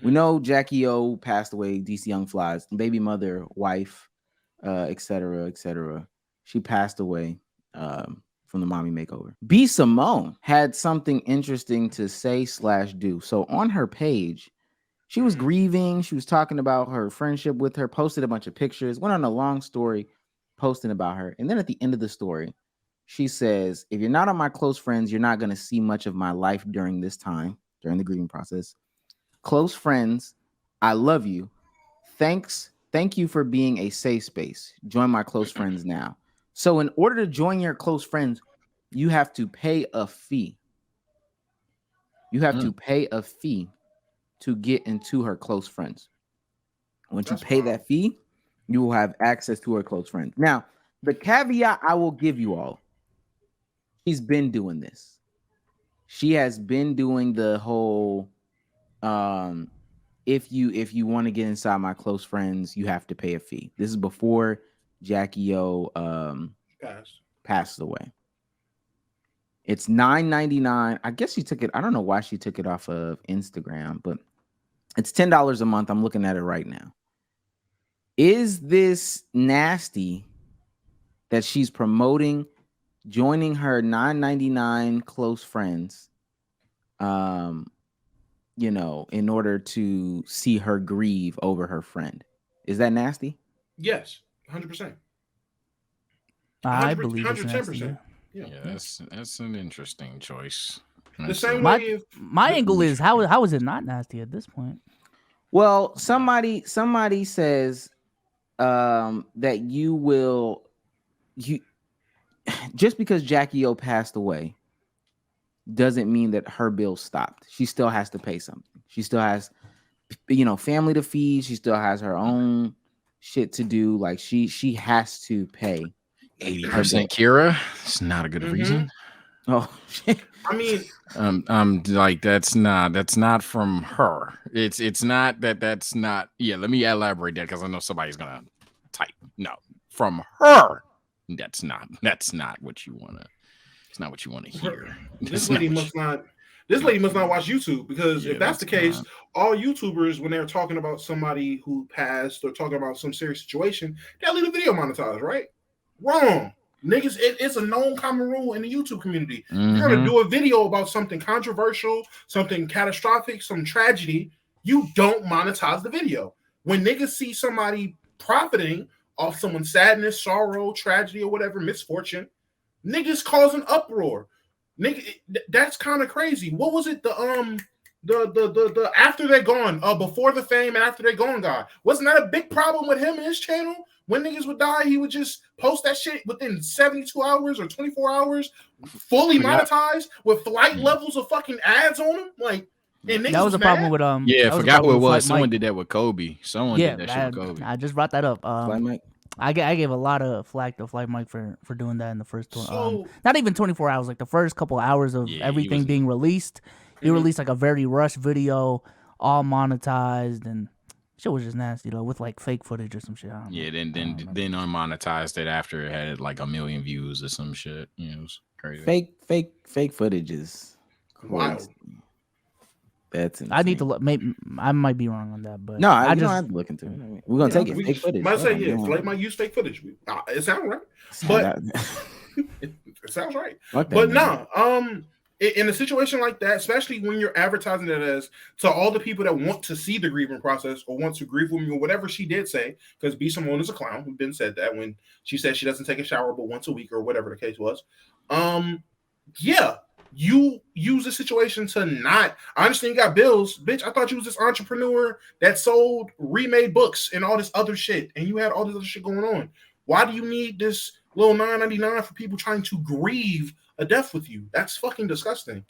We know Jackie O passed away, DC Young Flies, baby mother, wife, etc., etc. She passed away from the mommy makeover. B Simone had something interesting to say / do. So on her page, she was grieving. She was talking about her friendship with her, posted a bunch of pictures, went on a long story posting about her. And then at the end of the story, she says, if you're not on my close friends, you're not going to see much of my life during this time, during the grieving process. Close friends, I love you. Thank you for being a safe space. Join my close friends now. So in order to join your close friends, you have to pay a fee. You have to pay a fee to get into her close friends. Once you pay that fee, you will have access to her close friends. Now, the caveat I will give you all, she's been doing this. She has been doing the whole if you want to get inside my close friends, you have to pay a fee. This is before Jackie O passed away. It's $9.99. I guess she took it. I don't know why she took it off of Instagram, but it's $10 a month. I'm looking at it right now. Is this nasty that she's promoting joining her $9.99 close friends? You know, in order to see her grieve over her friend. Is that nasty? Yes, 100%. I believe it's nasty. 110%. Yeah, that's an interesting choice. The same way my angle is how is it not nasty at this point? Well, somebody says that you just because Jackie O passed away doesn't mean that her bill stopped. She still has to pay something. She still has, family to feed. She still has her own shit to do. Like she has to pay. 80% Kira. It's not a good reason. Oh, I mean, I'm like that's not from her. It's not that's not. Yeah, let me elaborate that because I know somebody's gonna type. No, from her. That's not what you wanna. It's not what you want to hear. This lady must not watch YouTube, because if that's the case, all YouTubers, when they're talking about somebody who passed or talking about some serious situation, they'll leave the video monetized, right? Wrong. Niggas, it's a known common rule in the YouTube community. You're gonna do a video about something controversial, something catastrophic, some tragedy, you don't monetize the video. When niggas see somebody profiting off someone's sadness, sorrow, tragedy, or whatever, misfortune, niggas cause an uproar. Nigga, that's kind of crazy. What was it? The after they're gone, before the fame and after they're gone guy. Wasn't that a big problem with him and his channel? When niggas would die, he would just post that shit within 72 hours or 24 hours, fully monetized with flight levels of fucking ads on him. Like, and that was a problem with I forgot what it was. Someone did that with Kobe. Someone did that shit with Kobe. I just brought that up. Flight Mike. I gave a lot of flack to Flight Mike for doing that in the first So, not even 24 hours, like the first couple hours of everything being released. He released like a very rushed video, all monetized, and shit was just nasty though, with like fake footage or some shit. Then unmonetized it after it had like 1 million views or some shit. It was crazy. Fake footage is wild. That's insane. I need to look. Maybe I might be wrong on that, but no, I just don't have to look into it. We're gonna take it. Fake footage. Might say Flight might use fake footage. It sounds right, but it sounds right. But no, in a situation like that, especially when you're advertising it as to all the people that want to see the grieving process or want to grieve with me or whatever she did say, because B Simone is a clown. We've been said that when she said she doesn't take a shower but once a week or whatever the case was. Yeah. You use the situation to not. I understand you got bills, bitch. I thought you was this entrepreneur that sold remade books and all this other shit, and you had all this other shit going on. Why do you need this little $9.99 for people trying to grieve a death with you? That's fucking disgusting.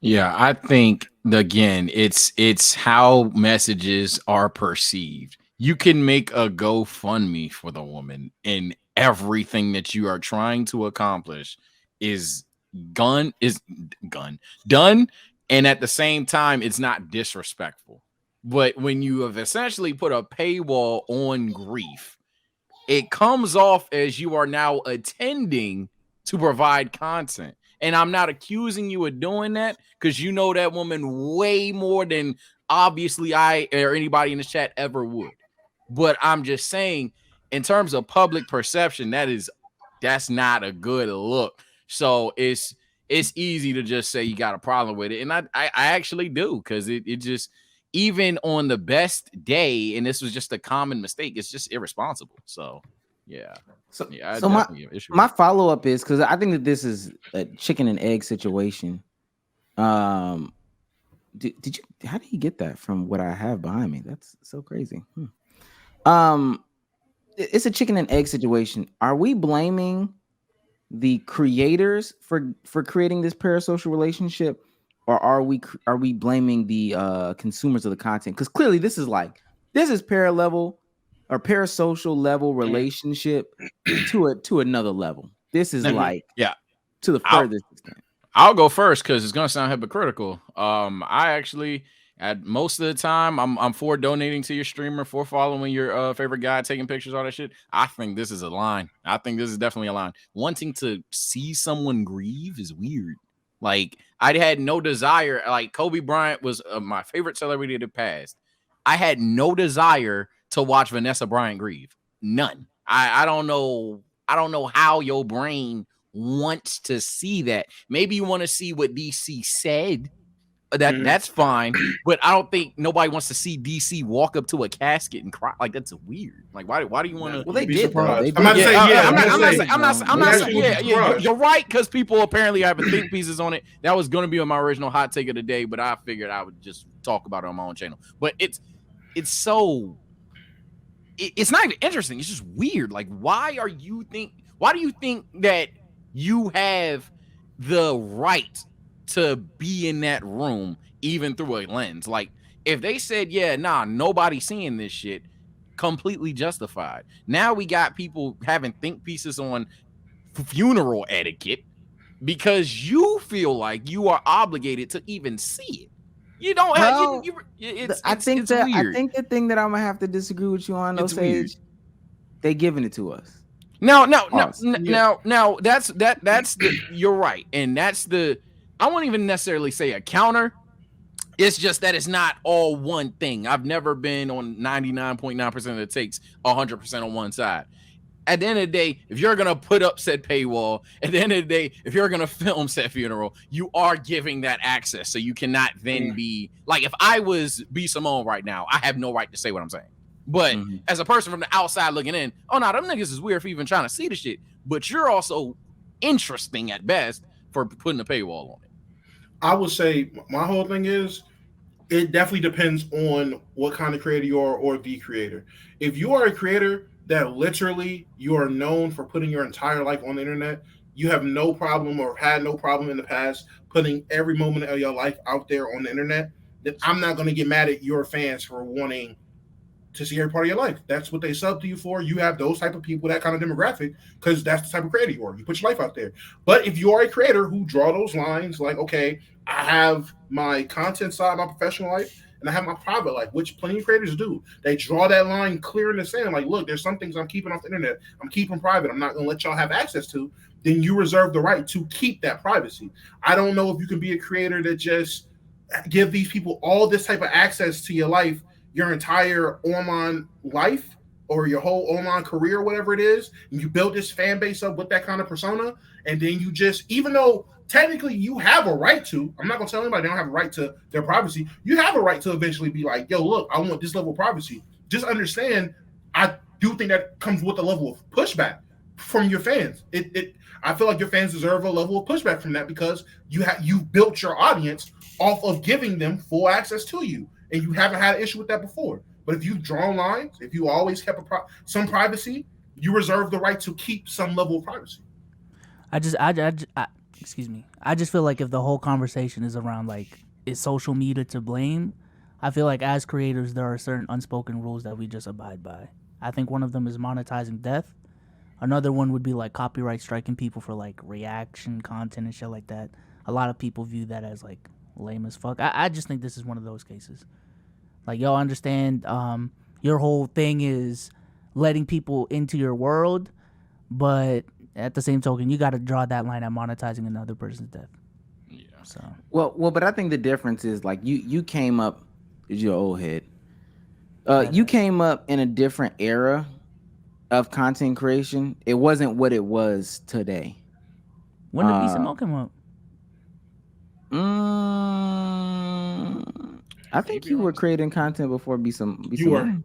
Yeah, I think again, it's how messages are perceived. You can make a GoFundMe for the woman, and everything that you are trying to accomplish is done, and at the same time it's not disrespectful. But when you have essentially put a paywall on grief, it comes off as you are now attending to provide content. And I'm not accusing you of doing that, because you know that woman way more than obviously I or anybody in the chat ever would. But I'm just saying, in terms of public perception, that's not a good look. So it's easy to just say you got a problem with it, and I actually do, because it just, even on the best day, and this was just a common mistake, it's just irresponsible. So yeah. So, yeah, so my follow up is, because I think that this is a chicken and egg situation. Did you? How did you get that from what I have behind me? That's so crazy. It's a chicken and egg situation. Are we blaming the creators for creating this parasocial relationship, or are we blaming the consumers of the content? Because clearly this is paralevel or parasocial level relationship to another level. This is like to the furthest extent. I'll go first because it's gonna sound hypocritical. I actually, at most of the time, I'm for donating to your streamer, for following your favorite guy, taking pictures, all that shit. I think this is a line. I think this is definitely a line. Wanting to see someone grieve is weird. Like, I had no desire. Like, Kobe Bryant was my favorite celebrity that passed. I had no desire to watch Vanessa Bryant grieve. None. I don't know. I don't know how your brain wants to see that. Maybe you want to see what DC said. That's fine, but I don't think nobody wants to see DC walk up to a casket and cry. Like, that's weird. Like, why do you want to? Well, they did. Surprised. I'm not saying. I'm not saying. Yeah, you're right, because people apparently have think pieces on it. That was going to be on my original hot take of the day, but I figured I would just talk about it on my own channel. But it's so. It's not even interesting. It's just weird. Like, why do you think that you have the right to be in that room, even through a lens? Like, if they said, yeah, nah, nobody's seeing this shit, completely justified. Now we got people having think pieces on funeral etiquette because you feel like you are obligated to even see it. You don't have. I think the thing that I'm gonna have to disagree with you on, though, Sage, they giving it to us. No. That's the. You're right, and that's the. I won't even necessarily say a counter. It's just that it's not all one thing. I've never been on 99.9% of the takes 100% on one side. At the end of the day, if you're going to put up said paywall, at the end of the day, if you're going to film said funeral, you are giving that access. So you cannot then be like, if I was B. Simone right now, I have no right to say what I'm saying. But as a person from the outside looking in, oh, no, them niggas is weird for even trying to see the shit. But you're also interesting at best for putting a paywall on it. I would say my whole thing is, it definitely depends on what kind of creator you are, or the creator. If you are a creator that literally you are known for putting your entire life on the internet, you have no problem, or had no problem in the past, putting every moment of your life out there on the internet, then I'm not going to get mad at your fans for wanting to see every part of your life. That's what they sub to you for. You have those type of people, that kind of demographic, because that's the type of creator you are. You put your life out there. But if you are a creator who draw those lines, like, okay, I have my content side, my professional life, and I have my private life, which plenty of creators do. They draw that line clear in the sand. Like, look, there's some things I'm keeping off the internet. I'm keeping private. I'm not going to let y'all have access to. Then you reserve the right to keep that privacy. I don't know if you can be a creator that just give these people all this type of access to your life, your entire online life, or your whole online career, whatever it is, and you build this fan base up with that kind of persona, and then you just, even though technically you have a right to, I'm not going to tell anybody they don't have a right to their privacy, you have a right to eventually be like, yo, look, I want this level of privacy. Just understand, I do think that comes with a level of pushback from your fans. I feel like your fans deserve a level of pushback from that, because you built your audience off of giving them full access to you, and you haven't had an issue with that before. But if you've drawn lines, if you always kept some privacy, you reserve the right to keep some level of privacy. Excuse me. I just feel like if the whole conversation is around, like, is social media to blame, I feel like as creators there are certain unspoken rules that we just abide by. I think one of them is monetizing death. Another one would be like copyright striking people for like reaction content and shit like that. A lot of people view that as like lame as fuck. I just think this is one of those cases. Like, yo, understand, your whole thing is letting people into your world, but at the same token, you got to draw that line at monetizing another person's death. Yeah. So well, but I think the difference is, like, you came up You're an old head. That You came up in a different era of content creation. It wasn't what it was today. When did B Simone come up? I think you were creating content before Be You were. Simone.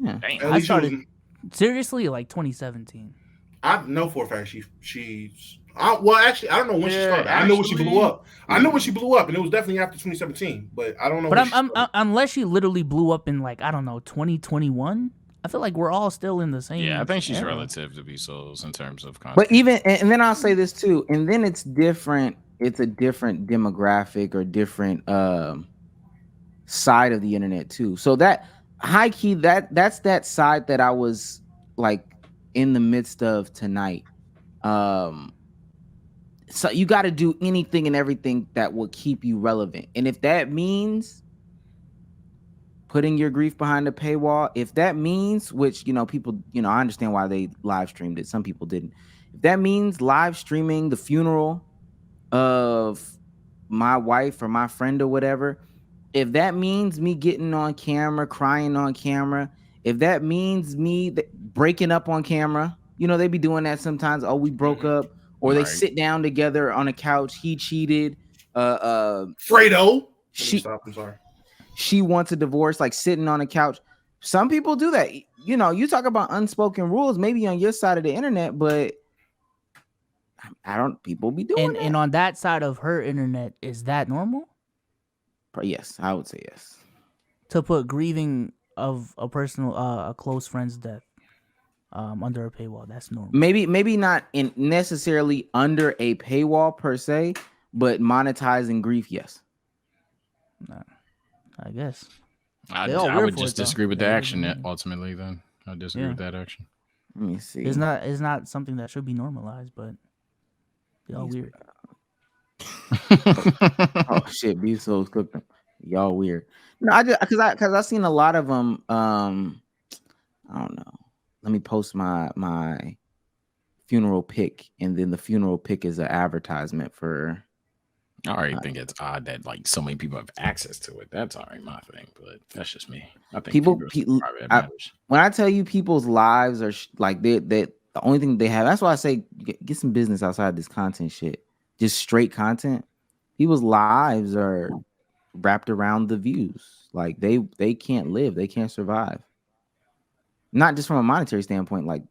Yeah. Damn. At I least started seriously like 2017. I know for a fact she's. Well, actually, I don't know when she started. I know when she blew up. I know when she blew up, and it was definitely after 2017. But I don't know. But when unless she literally blew up in like I don't know 2021. I feel like we're all still in the same. Yeah, I think she's era. relative to Bezos in terms of content. But even and then I'll say this too, and then it's different. It's a different demographic or different side of the internet too. So that high key that's that side that I was like in the midst of tonight. So you got to do anything and everything that will keep you relevant. And if that means putting your grief behind the paywall, if that means, which, people, I understand why they live streamed it. Some people didn't. If that means live streaming the funeral of my wife or my friend or whatever, if that means me getting on camera, crying on camera, if that means me breaking up on camera, they be doing that sometimes. Oh, we broke up. Or they sit down together on a couch. He cheated. Fredo. I'm sorry. She wants a divorce, like sitting on a couch. Some people do that. You talk about unspoken rules, maybe on your side of the internet, but people be doing that. And on that side of her internet, is that normal? Yes, I would say yes. To put grieving of a personal, a close friend's death under a paywall, that's normal. Maybe not necessarily under a paywall per se, but monetizing grief, yes. Nah, I guess. I would just disagree with the action ultimately. Then I disagree with that action. Let me see. It's not something that should be normalized, but y'all weird. Oh shit, Bezos cooked them. Y'all weird. No, I just because I seen a lot of them. I don't know. Let me post my funeral pic, and then the funeral pic is an advertisement for. I already think it's odd that like so many people have access to it. That's already my thing, but that's just me. I think people when I tell you people's lives are like they the only thing they have. That's why I say get some business outside this content shit. Just straight content. People's lives are wrapped around the views. Like they can't live. They can't survive. Not just from a monetary standpoint, like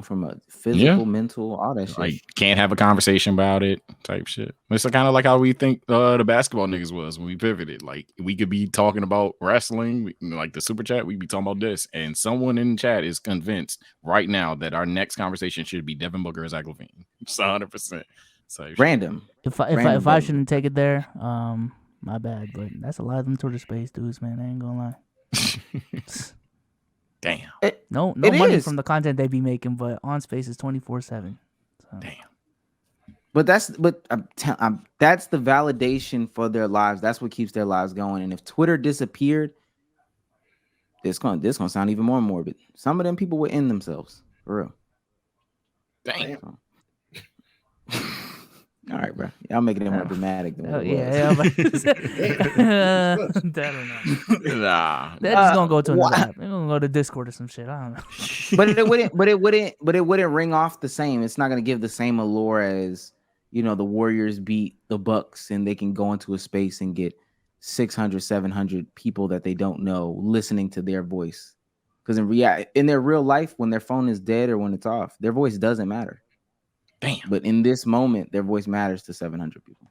from a physical, mental, all that shit. Like can't have a conversation about it type shit. It's kind of like how we think the basketball niggas was when we pivoted. Like we could be talking about wrestling, like the super chat, we'd be talking about this, and someone in the chat is convinced right now that our next conversation should be Devin Booker or Zach LaVine. It's 100%. So random. If I shouldn't take it there, my bad. But that's a lot of them Twitter space dudes, man. I ain't gonna lie. Damn. No money from the content they be making, but on space is 24/7. So. Damn. But that's the validation for their lives. That's what keeps their lives going. And if Twitter disappeared, this gonna sound even more morbid. Some of them people would end themselves for real. Damn. So. All right, bro. Y'all making it more dramatic than what it was. Nah. They're just gonna go to another app. They're gonna go to Discord or some shit. I don't know. but it wouldn't ring off the same. It's not gonna give the same allure as the Warriors beat the Bucks and they can go into a space and get 600, 700 people that they don't know listening to their voice. Because in their real life, when their phone is dead or when it's off, their voice doesn't matter. Damn. But in this moment, their voice matters to 700 people.